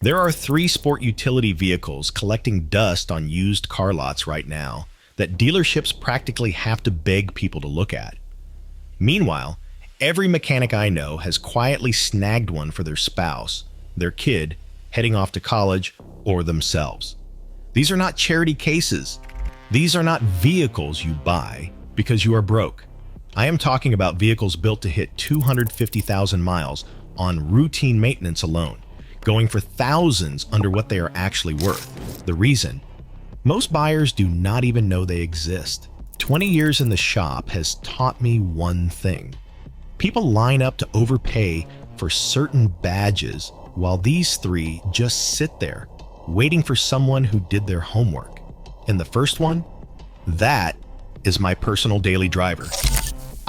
There are three sport utility vehicles collecting dust on used car lots right now that dealerships practically have to beg people to look at. Meanwhile, every mechanic I know has quietly snagged one for their spouse, their kid, heading off to college, or themselves. These are not charity cases. These are not vehicles you buy because you are broke. I am talking about vehicles built to hit 250,000 miles on routine maintenance alone, going for thousands under what they are actually worth. The reason? Most buyers do not even know they exist. 20 years in the shop has taught me one thing. People line up to overpay for certain badges while these three just sit there, waiting for someone who did their homework. And the first one? That is my personal daily driver.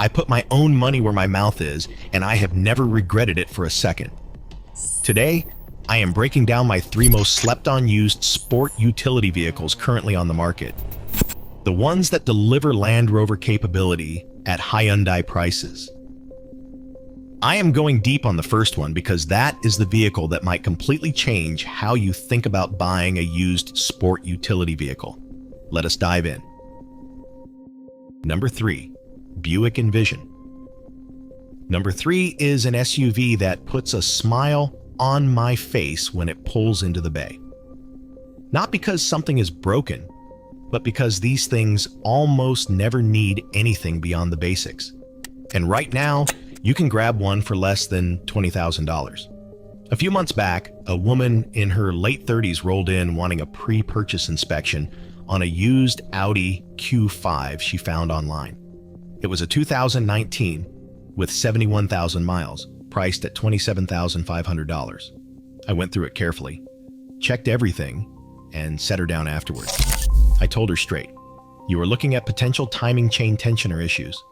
I put my own money where my mouth is, and I have never regretted it for a second. Today, I am breaking down my three most slept-on used sport utility vehicles currently on the market. The ones that deliver Land Rover capability at Hyundai prices. I am going deep on the first one because that is the vehicle that might completely change how you think about buying a used sport utility vehicle. Let us dive in. Number 3. Buick Envision. Number 3 is an SUV that puts a smile on my face when it pulls into the bay. Not because something is broken, but because these things almost never need anything beyond the basics. And right now, you can grab one for less than $20,000. A few months back, a woman in her late 30s rolled in wanting a pre-purchase inspection on a used Audi Q5 she found online. It was a 2019 with 71,000 miles, priced at $27,500. I went through it carefully, checked everything, and set her down afterwards. I told her straight, you are looking at potential timing chain tensioner issues.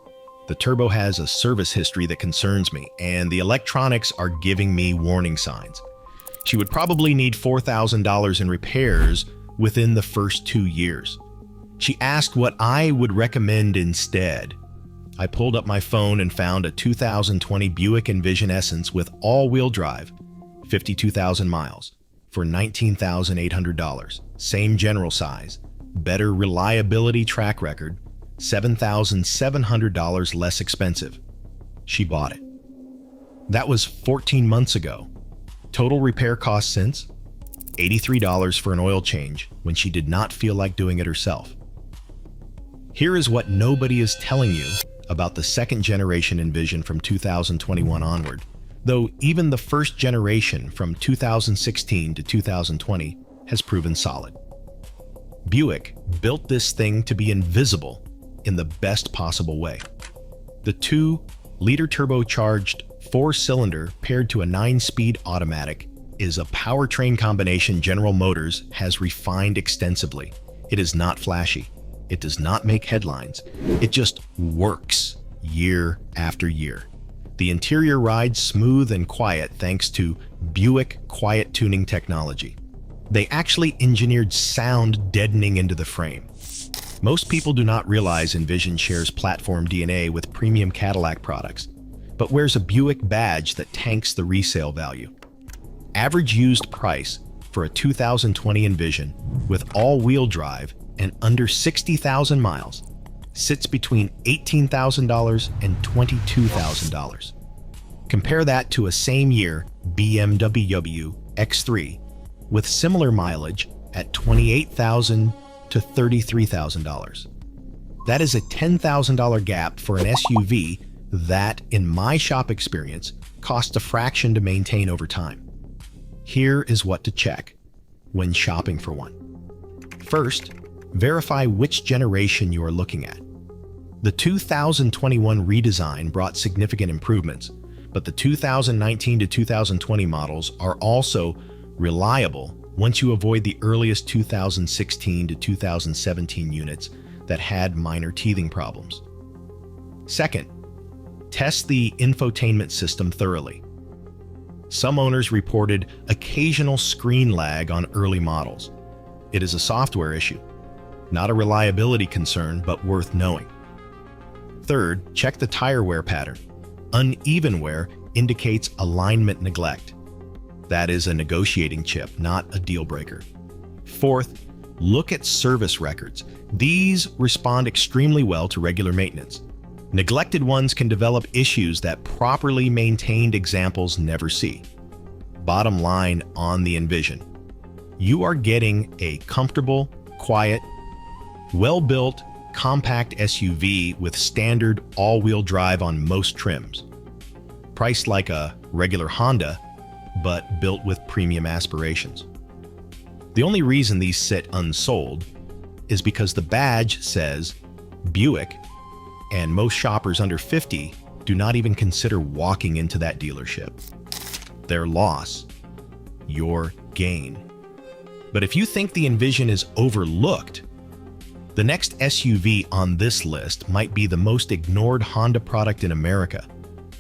The turbo has a service history that concerns me, and the electronics are giving me warning signs. She would probably need $4,000 in repairs within the first 2 years. She asked what I would recommend instead. I pulled up my phone and found a 2020 Buick Envision Essence with all-wheel drive, 52,000 miles, for $19,800. Same general size, better reliability track record, $7,700 less expensive. She bought it. That was 14 months ago. Total repair cost since? $83 for an oil change when she did not feel like doing it herself. Here is what nobody is telling you about the second generation Envision from 2021 onward, though even the first generation from 2016 to 2020 has proven solid. Buick built this thing to be invisible in the best possible way. The 2-liter turbocharged 4-cylinder paired to a 9-speed automatic is a powertrain combination General Motors has refined extensively. It is not flashy. It does not make headlines. It just works year after year. The interior rides smooth and quiet thanks to Buick quiet tuning technology. They actually engineered sound deadening into the frame. Most people do not realize Envision shares platform DNA with premium Cadillac products, but wears a Buick badge that tanks the resale value. Average used price for a 2020 Envision with all-wheel drive and under 60,000 miles sits between $18,000 and $22,000. Compare that to a same year BMW X3 with similar mileage at $28,000 to $33,000. That is a $10,000 gap for an SUV that, in my shop experience, costs a fraction to maintain over time. Here is what to check when shopping for one. First, verify which generation you are looking at. The 2021 redesign brought significant improvements, but the 2019 to 2020 models are also reliable once you avoid the earliest 2016 to 2017 units that had minor teething problems. Second, test the infotainment system thoroughly. Some owners reported occasional screen lag on early models. It is a software issue, not a reliability concern, but worth knowing. Third, check the tire wear pattern. Uneven wear indicates alignment neglect. That is a negotiating chip, not a deal breaker. Fourth, look at service records. These respond extremely well to regular maintenance. Neglected ones can develop issues that properly maintained examples never see. Bottom line on the Envision: you are getting a comfortable, quiet, well-built, compact SUV with standard all-wheel drive on most trims. Priced like a regular Honda, but built with premium aspirations. The only reason these sit unsold is because the badge says Buick, and most shoppers under 50 do not even consider walking into that dealership. Their loss, your gain. But if you think the Envision is overlooked, the next SUV on this list might be the most ignored Honda product in America.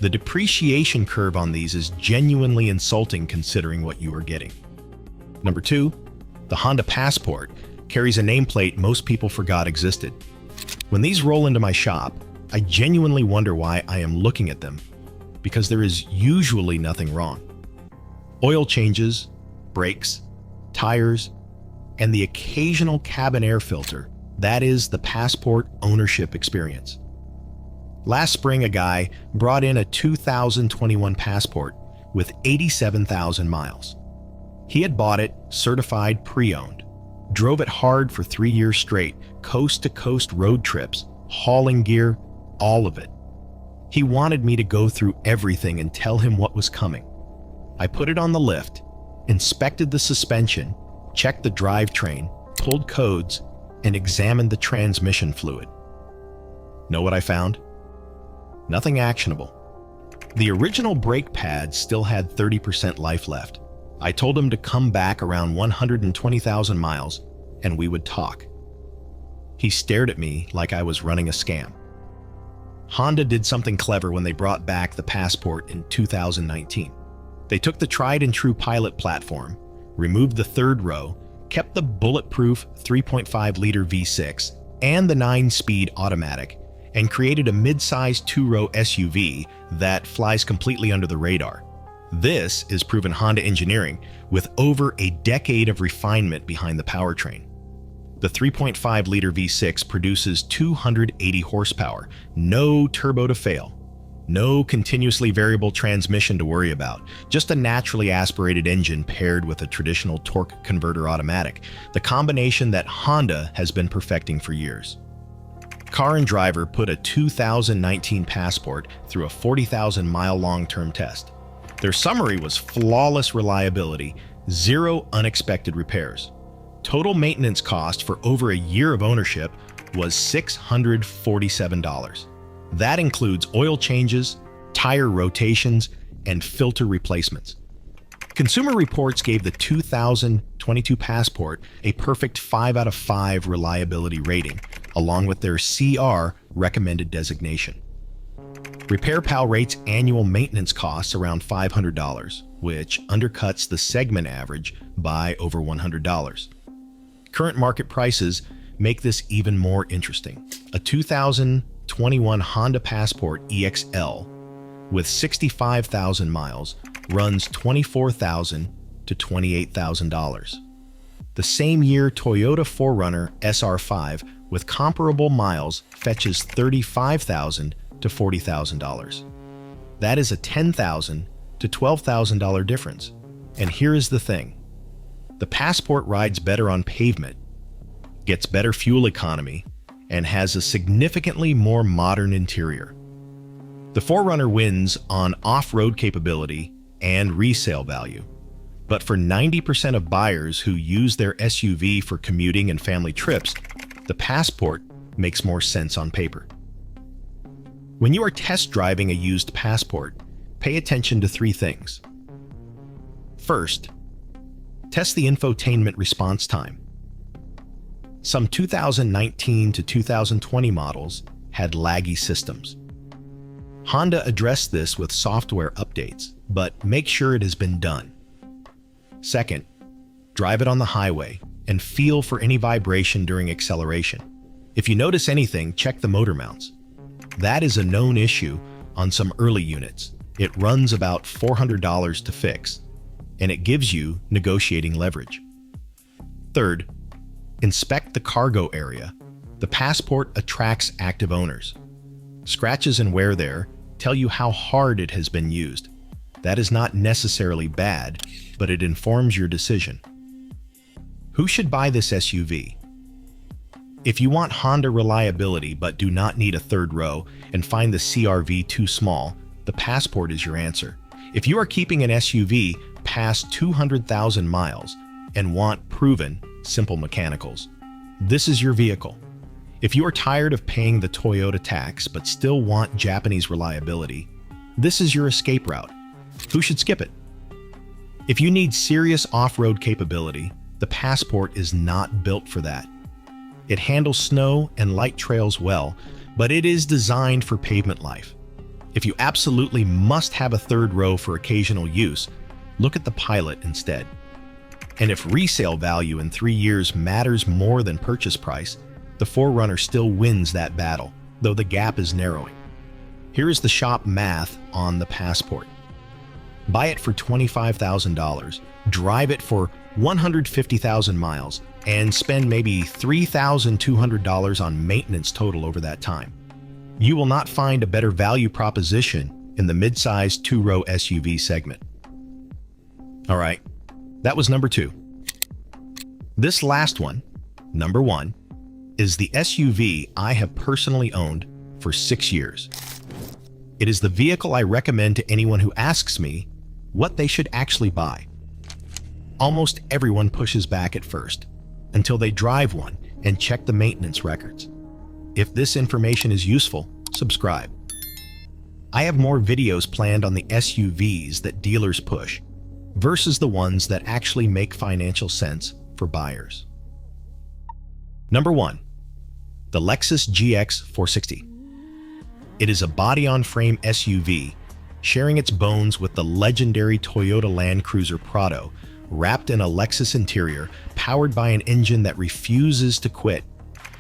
The depreciation curve on these is genuinely insulting considering what you are getting. Number 2, the Honda Passport carries a nameplate most people forgot existed. When these roll into my shop, I genuinely wonder why I am looking at them, because there is usually nothing wrong. Oil changes, brakes, tires, and the occasional cabin air filter. That is the Passport ownership experience. Last spring, a guy brought in a 2021 Passport with 87,000 miles. He had bought it certified pre-owned, drove it hard for 3 years straight, coast-to-coast road trips, hauling gear, all of it. He wanted me to go through everything and tell him what was coming. I put it on the lift, inspected the suspension, checked the drivetrain, pulled codes, and examined the transmission fluid. Know what I found? Nothing actionable. The original brake pads still had 30% life left. I told him to come back around 120,000 miles and we would talk. He stared at me like I was running a scam. Honda did something clever when they brought back the Passport in 2019. They took the tried and true Pilot platform, removed the third row, kept the bulletproof 3.5-liter V6 and the 9-speed automatic, and created a mid-size 2-row SUV that flies completely under the radar. This is proven Honda engineering with over a decade of refinement behind the powertrain. The 3.5-liter V6 produces 280 horsepower, no turbo to fail, no continuously variable transmission to worry about, just a naturally aspirated engine paired with a traditional torque converter automatic, the combination that Honda has been perfecting for years. Car and Driver put a 2019 Passport through a 40,000-mile long-term test. Their summary was flawless reliability, 0 unexpected repairs. Total maintenance cost for over a year of ownership was $647. That includes oil changes, tire rotations, and filter replacements. Consumer Reports gave the 2022 Passport a perfect 5 out of 5 reliability rating, along with their CR recommended designation. RepairPal rates annual maintenance costs around $500, which undercuts the segment average by over $100. Current market prices make this even more interesting. A 2021 Honda Passport EXL with 65,000 miles runs $24,000 to $28,000. The same year Toyota 4Runner SR5 with comparable miles fetches $35,000 to $40,000. That is a $10,000 to $12,000 difference. And here is the thing. The Passport rides better on pavement, gets better fuel economy, and has a significantly more modern interior. The 4Runner wins on off-road capability and resale value. But for 90% of buyers who use their SUV for commuting and family trips, the Passport makes more sense on paper. When you are test driving a used Passport, pay attention to 3 things. First, test the infotainment response time. Some 2019 to 2020 models had laggy systems. Honda addressed this with software updates, but make sure it has been done. Second, drive it on the highway and feel for any vibration during acceleration. If you notice anything, check the motor mounts. That is a known issue on some early units. It runs about $400 to fix. and it gives you negotiating leverage. Third, inspect the cargo area. The Passport attracts active owners. Scratches and wear there tell you how hard it has been used. That is not necessarily bad, but it informs your decision. Who should buy this SUV? If you want Honda reliability but do not need a third row and find the CR-V too small, the Passport is your answer. If you are keeping an SUV past 200,000 miles and want proven, simple mechanicals, this is your vehicle. If you are tired of paying the Toyota tax but still want Japanese reliability, this is your escape route. Who should skip it? If you need serious off-road capability, the Passport is not built for that. It handles snow and light trails well, but it is designed for pavement life. If you absolutely must have a third row for occasional use, look at the Pilot instead. And if resale value in 3 years matters more than purchase price, the 4Runner still wins that battle, though the gap is narrowing. Here is the shop math on the Passport. Buy it for $25,000, drive it for 150,000 miles, and spend maybe $3,200 on maintenance total over that time. You will not find a better value proposition in the mid-size 2-row SUV segment. All right, that was number 2. This last one, number 1, is the SUV I have personally owned for 6 years. It is the vehicle I recommend to anyone who asks me what they should actually buy. Almost everyone pushes back at first, until they drive one and check the maintenance records. If this information is useful, subscribe. I have more videos planned on the SUVs that dealers push versus the ones that actually make financial sense for buyers. Number 1, the Lexus GX 460. It is a body-on-frame SUV sharing its bones with the legendary Toyota Land Cruiser Prado, wrapped in a Lexus interior, powered by an engine that refuses to quit,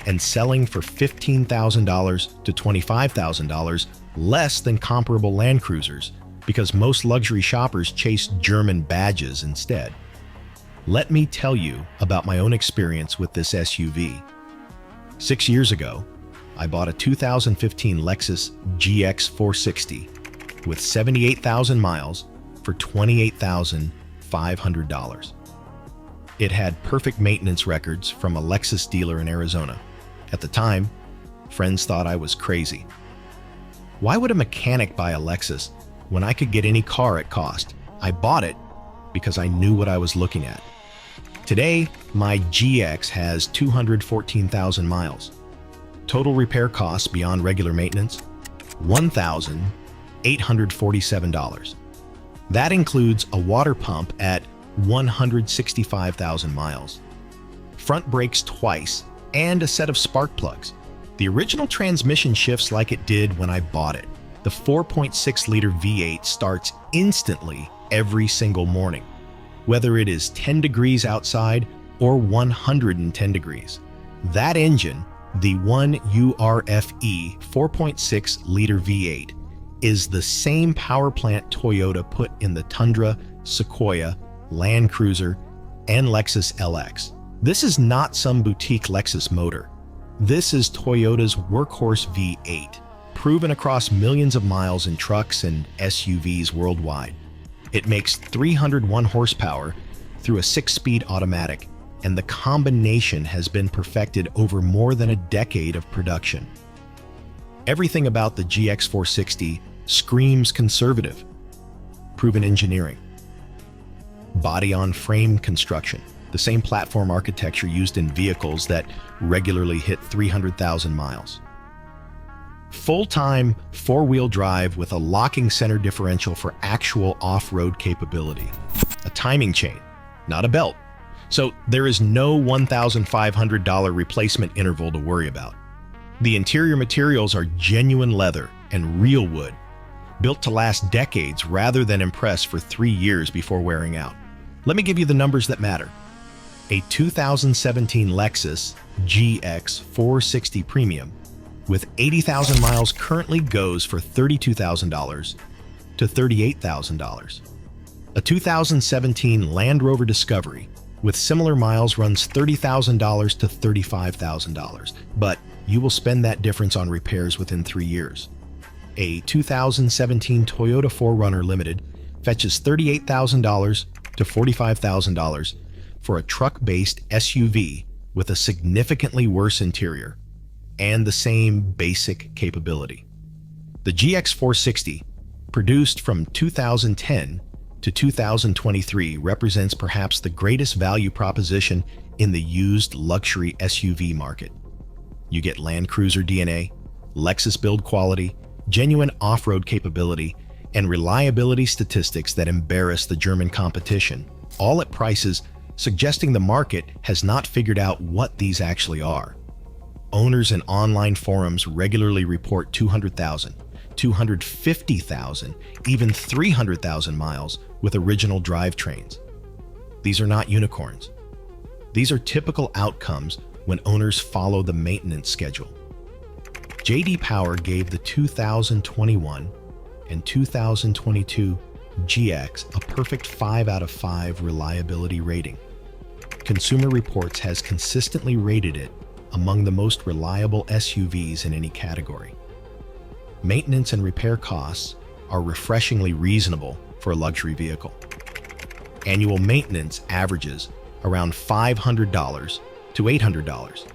and selling for $15,000 to $25,000 less than comparable Land Cruisers, because most luxury shoppers chase German badges instead. Let me tell you about my own experience with this SUV. 6 years ago, I bought a 2015 Lexus GX 460 with 78,000 miles for $28,500. It had perfect maintenance records from a Lexus dealer in Arizona. At the time, friends thought I was crazy. Why would a mechanic buy a Lexus when I could get any car at cost? I bought it because I knew what I was looking at. Today, my GX has 214,000 miles. Total repair costs beyond regular maintenance, $1,847. That includes a water pump at 165,000 miles, front brakes twice, and a set of spark plugs. The original transmission shifts like it did when I bought it. The 4.6-liter V8 starts instantly every single morning, whether it is 10 degrees outside or 110 degrees. That engine, the 1URFE 4.6-liter V8, is the same power plant Toyota put in the Tundra, Sequoia, Land Cruiser, and Lexus LX. This is not some boutique Lexus motor. This is Toyota's workhorse V8, proven across millions of miles in trucks and SUVs worldwide. It makes 301 horsepower through a 6-speed automatic, and the combination has been perfected over more than a decade of production. Everything about the GX 460 screams conservative. Proven engineering. Body-on-frame construction, the same platform architecture used in vehicles that regularly hit 300,000 miles. Full-time 4-wheel drive with a locking center differential for actual off-road capability. A timing chain, not a belt. So there is no $1,500 replacement interval to worry about. The interior materials are genuine leather and real wood, built to last decades rather than impress for 3 years before wearing out. Let me give you the numbers that matter. A 2017 Lexus GX 460 Premium with 80,000 miles currently goes for $32,000 to $38,000. A 2017 Land Rover Discovery with similar miles runs $30,000 to $35,000, but you will spend that difference on repairs within 3 years. A 2017 Toyota 4Runner Limited fetches $38,000 to $45,000 for a truck-based SUV with a significantly worse interior and the same basic capability. The GX 460, produced from 2010 to 2023, represents perhaps the greatest value proposition in the used luxury SUV market. You get Land Cruiser DNA, Lexus build quality, genuine off-road capability, and reliability statistics that embarrass the German competition, all at prices suggesting the market has not figured out what these actually are. Owners in online forums regularly report 200,000, 250,000, even 300,000 miles with original drivetrains. These are not unicorns. These are typical outcomes when owners follow the maintenance schedule. J.D. Power gave the 2021 and 2022 GX a perfect 5 out of 5 reliability rating. Consumer Reports has consistently rated it among the most reliable SUVs in any category. Maintenance and repair costs are refreshingly reasonable for a luxury vehicle. Annual maintenance averages around $500 to $800.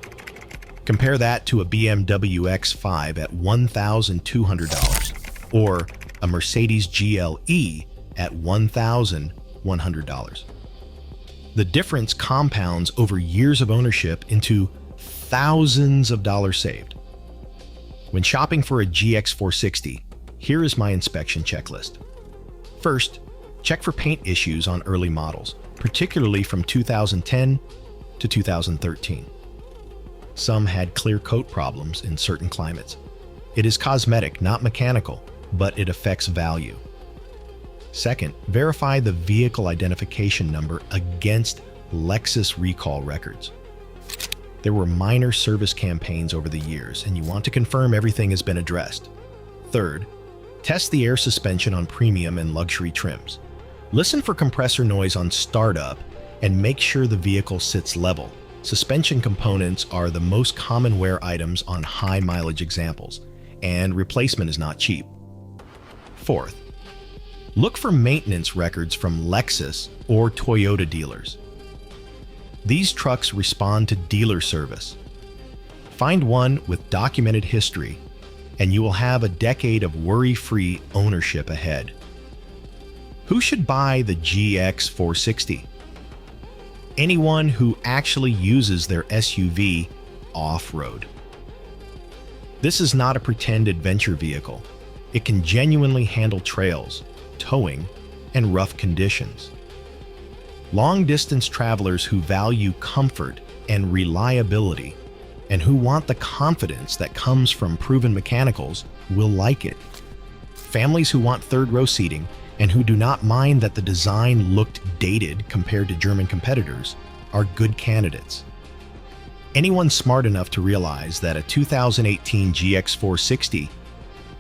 Compare that to a BMW X5 at $1,200 or a Mercedes GLE at $1,100. The difference compounds over years of ownership into thousands of dollars saved. When shopping for a GX 460, here is my inspection checklist. First, check for paint issues on early models, particularly from 2010 to 2013. Some had clear coat problems in certain climates. It is cosmetic, not mechanical, but it affects value. Second, verify the vehicle identification number against Lexus recall records. There were minor service campaigns over the years, and you want to confirm everything has been addressed. Third, test the air suspension on premium and luxury trims. Listen for compressor noise on startup and make sure the vehicle sits level. Suspension components are the most common wear items on high mileage examples, and replacement is not cheap. Fourth, look for maintenance records from Lexus or Toyota dealers. These trucks respond to dealer service. Find one with documented history, and you will have a decade of worry-free ownership ahead. Who should buy the GX 460? Anyone who actually uses their SUV off-road. This is not a pretend adventure vehicle. It can genuinely handle trails, towing, and rough conditions. Long-distance travelers who value comfort and reliability and who want the confidence that comes from proven mechanicals will like it. Families who want third-row seating and who do not mind that the design looked dated compared to German competitors are good candidates. Anyone smart enough to realize that a 2018 GX 460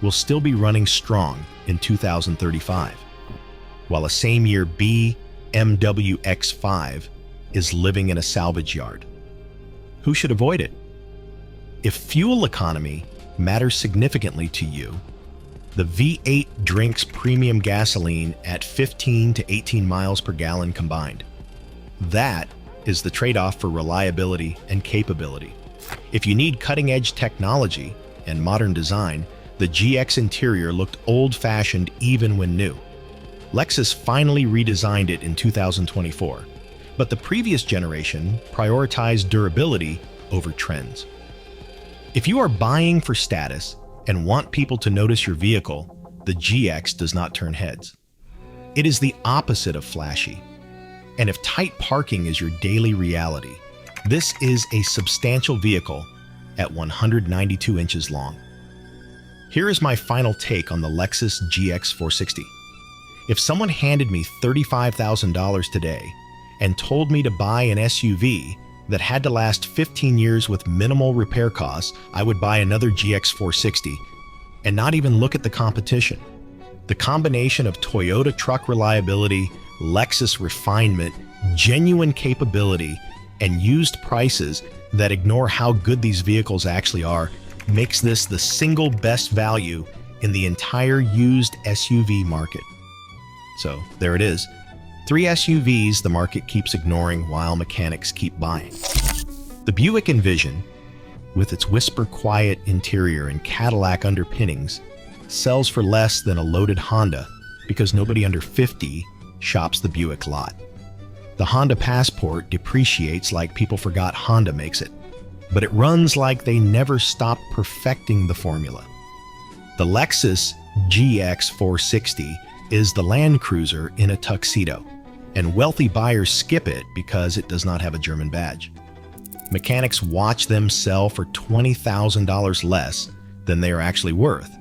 will still be running strong in 2035, while a same-year BMW X5 is living in a salvage yard. Who should avoid it? If fuel economy matters significantly to you, the V8 drinks premium gasoline at 15 to 18 miles per gallon combined. That is the trade-off for reliability and capability. If you need cutting-edge technology and modern design, the GX interior looked old-fashioned even when new. Lexus finally redesigned it in 2024, but the previous generation prioritized durability over trends. If you are buying for status and want people to notice your vehicle, the GX does not turn heads. It is the opposite of flashy. And if tight parking is your daily reality, this is a substantial vehicle at 192 inches long. Here is my final take on the Lexus GX 460. If someone handed me $35,000 today and told me to buy an SUV that had to last 15 years with minimal repair costs, I would buy another GX 460 and not even look at the competition. The combination of Toyota truck reliability, Lexus refinement, genuine capability, and used prices that ignore how good these vehicles actually are makes this the single best value in the entire used SUV market. So there it is. 3 SUVs the market keeps ignoring while mechanics keep buying. The Buick Envision, with its whisper-quiet interior and Cadillac underpinnings, sells for less than a loaded Honda because nobody under 50 shops the Buick lot. The Honda Passport depreciates like people forgot Honda makes it, but it runs like they never stopped perfecting the formula. The Lexus GX 460 is the Land Cruiser in a tuxedo, and wealthy buyers skip it because it does not have a German badge. Mechanics watch them sell for $20,000 less than they are actually worth,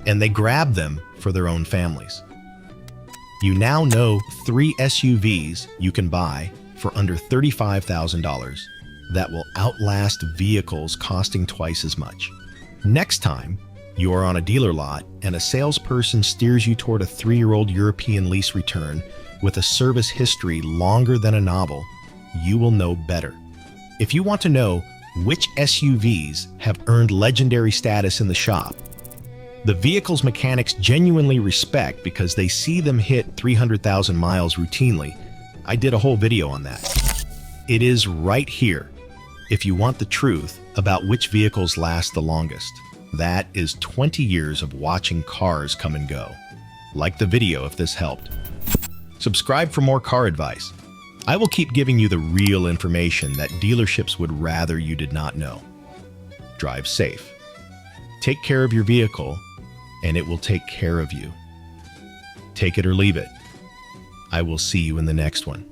and they grab them for their own families. You now know 3 SUVs you can buy for under $35,000 that will outlast vehicles costing twice as much. Next time you are on a dealer lot and a salesperson steers you toward a 3-year-old European lease return with a service history longer than a novel, you will know better. If you want to know which SUVs have earned legendary status in the shop, the vehicles mechanics genuinely respect because they see them hit 300,000 miles routinely, I did a whole video on that. It is right here if you want the truth about which vehicles last the longest. That is 20 years of watching cars come and go. Like the video if this helped. Subscribe for more car advice. I will keep giving you the real information that dealerships would rather you did not know. Drive safe. Take care of your vehicle, and it will take care of you. Take it or leave it. I will see you in the next one.